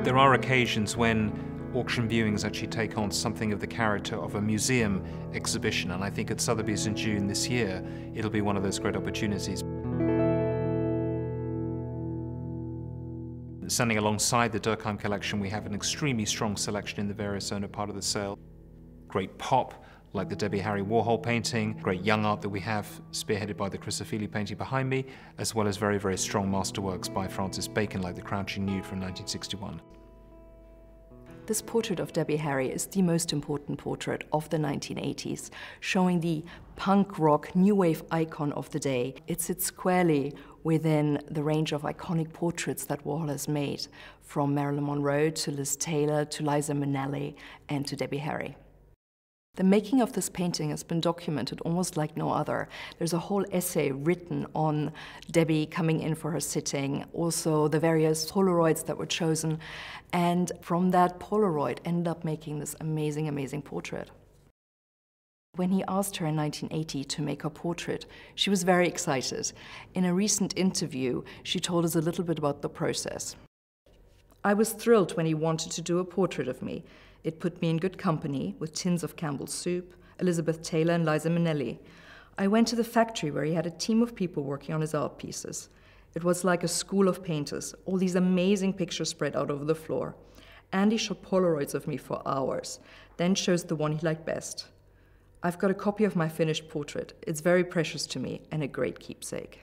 There are occasions when auction viewings actually take on something of the character of a museum exhibition, and I think at Sotheby's in June this year, it'll be one of those great opportunities. Standing alongside the Durkheim collection, we have an extremely strong selection in the various owner part of the sale. Great pop, like the Debbie Harry Warhol painting, great young art that we have, spearheaded by the Chrysophylle painting behind me, as well as very, very strong masterworks by Francis Bacon, like the Crouching Nude from 1961. This portrait of Debbie Harry is the most important portrait of the 1980s, showing the punk rock new wave icon of the day. It sits squarely within the range of iconic portraits that Warhol has made, from Marilyn Monroe to Liz Taylor to Liza Minnelli and to Debbie Harry. The making of this painting has been documented almost like no other. There's a whole essay written on Debbie coming in for her sitting, also the various Polaroids that were chosen, and from that Polaroid ended up making this amazing, amazing portrait. When he asked her in 1980 to make her portrait, she was very excited. In a recent interview, she told us a little bit about the process. "I was thrilled when he wanted to do a portrait of me. It put me in good company with tins of Campbell's soup, Elizabeth Taylor and Liza Minnelli. I went to the factory where he had a team of people working on his art pieces. It was like a school of painters, all these amazing pictures spread out over the floor. Andy shot Polaroids of me for hours, then chose the one he liked best. I've got a copy of my finished portrait. It's very precious to me and a great keepsake."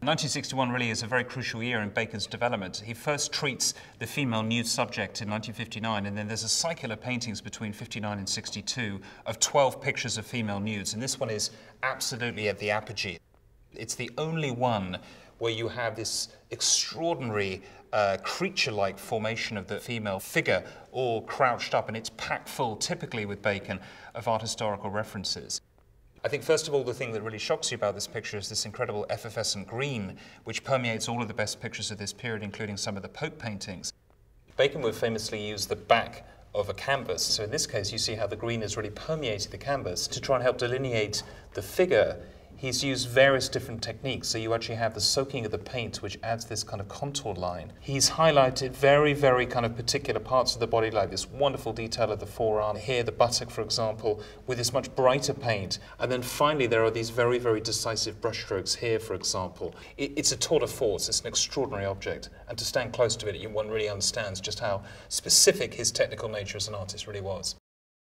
1961 really is a very crucial year in Bacon's development. He first treats the female nude subject in 1959, and then there's a cycle of paintings between 59 and 62 of 12 pictures of female nudes, and this one is absolutely at the apogee. It's the only one where you have this extraordinary creature-like formation of the female figure, all crouched up, and it's packed full, typically with Bacon, of art historical references. I think, first of all, the thing that really shocks you about this picture is this incredible effervescent green, which permeates all of the best pictures of this period, including some of the Pope paintings. Bacon would famously use the back of a canvas, so in this case you see how the green has really permeated the canvas. To try and help delineate the figure, he's used various different techniques, so you actually have the soaking of the paint, which adds this kind of contour line. He's highlighted very, very kind of particular parts of the body, like this wonderful detail of the forearm, here the buttock, for example, with this much brighter paint. And then finally there are these very, very decisive brushstrokes here, for example. It's a tour de force, it's an extraordinary object, and to stand close to it, one really understands just how specific his technical nature as an artist really was.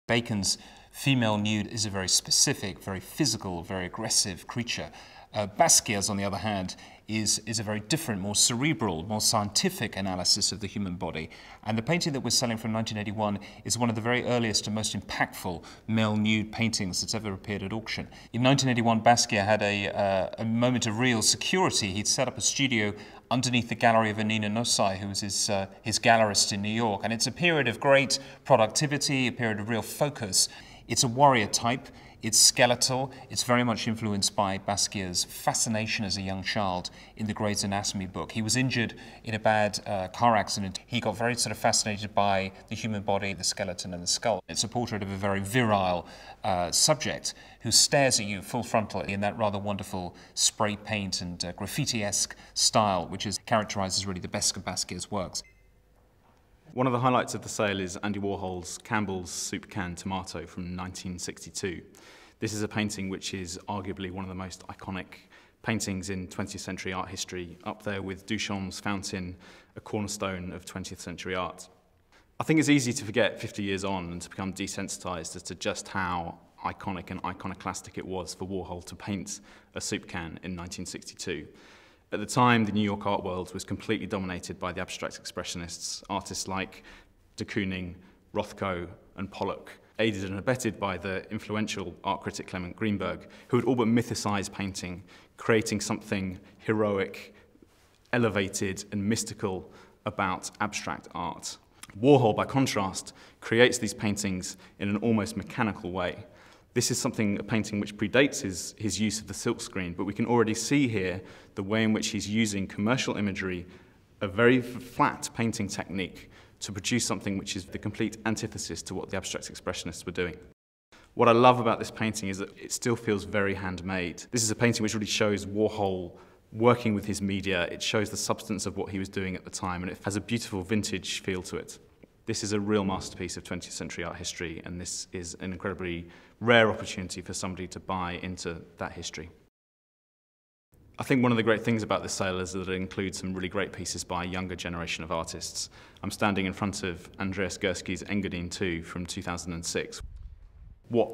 Bacon's female nude is a very specific, very physical, very aggressive creature. Basquiat's, on the other hand, is a very different, more cerebral, more scientific analysis of the human body. And the painting that we're selling from 1981 is one of the very earliest and most impactful male nude paintings that's ever appeared at auction. In 1981, Basquiat had a moment of real security. He'd set up a studio underneath the gallery of Anina Nosai, who was his gallerist in New York. And it's a period of great productivity, a period of real focus. It's a warrior type, it's skeletal, it's very much influenced by Basquiat's fascination as a young child in the Gray's Anatomy book. He was injured in a bad car accident. He got very sort of fascinated by the human body, the skeleton and the skull. It's a portrait of a very virile subject who stares at you full frontal in that rather wonderful spray paint and graffiti-esque style, which characterizes really the best of Basquiat's works. One of the highlights of the sale is Andy Warhol's Campbell's Soup Can Tomato from 1962. This is a painting which is arguably one of the most iconic paintings in 20th century art history, up there with Duchamp's Fountain, a cornerstone of 20th century art. I think it's easy to forget 50 years on and to become desensitized as to just how iconic and iconoclastic it was for Warhol to paint a soup can in 1962. At the time, the New York art world was completely dominated by the abstract expressionists, artists like de Kooning, Rothko, and Pollock, aided and abetted by the influential art critic Clement Greenberg, who had all but mythicized painting, creating something heroic, elevated, and mystical about abstract art. Warhol, by contrast, creates these paintings in an almost mechanical way. This is a painting which predates his use of the silkscreen, but we can already see here the way in which he's using commercial imagery, a very flat painting technique, to produce something which is the complete antithesis to what the abstract expressionists were doing. What I love about this painting is that it still feels very handmade. This is a painting which really shows Warhol working with his media, it shows the substance of what he was doing at the time, and it has a beautiful vintage feel to it. This is a real masterpiece of 20th century art history, and this is an incredibly rare opportunity for somebody to buy into that history. I think one of the great things about this sale is that it includes some really great pieces by a younger generation of artists. I'm standing in front of Andreas Gursky's Engadine 2 from 2006. What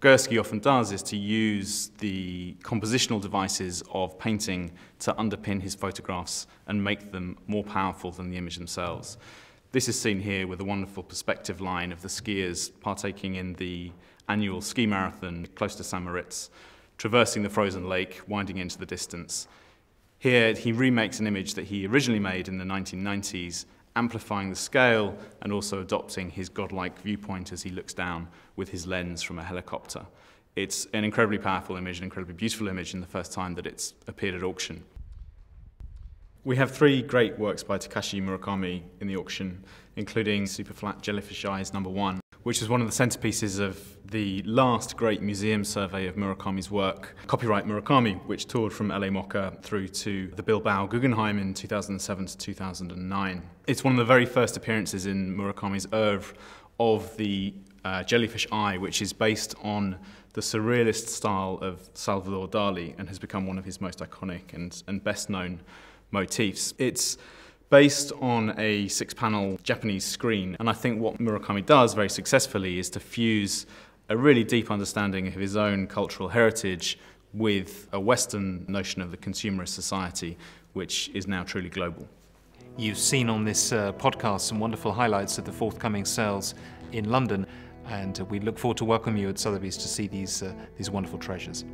Gursky often does is to use the compositional devices of painting to underpin his photographs and make them more powerful than the image themselves. This is seen here with a wonderful perspective line of the skiers partaking in the annual ski marathon close to St. Moritz, traversing the frozen lake, winding into the distance. Here he remakes an image that he originally made in the 1990s, amplifying the scale and also adopting his godlike viewpoint as he looks down with his lens from a helicopter. It's an incredibly powerful image, an incredibly beautiful image, and the first time that it's appeared at auction. We have 3 great works by Takashi Murakami in the auction, including Super Flat Jellyfish Eyes #1, which is one of the centerpieces of the last great museum survey of Murakami's work, Copyright Murakami, which toured from LA Mocha through to the Bilbao Guggenheim in 2007 to 2009. It's one of the very first appearances in Murakami's oeuvre of the jellyfish eye, which is based on the surrealist style of Salvador Dali and has become one of his most iconic and best-known motifs. It's based on a 6-panel Japanese screen, and I think what Murakami does very successfully is to fuse a really deep understanding of his own cultural heritage with a Western notion of the consumerist society, which is now truly global. You've seen on this podcast some wonderful highlights of the forthcoming sales in London, and we look forward to welcoming you at Sotheby's to see these wonderful treasures.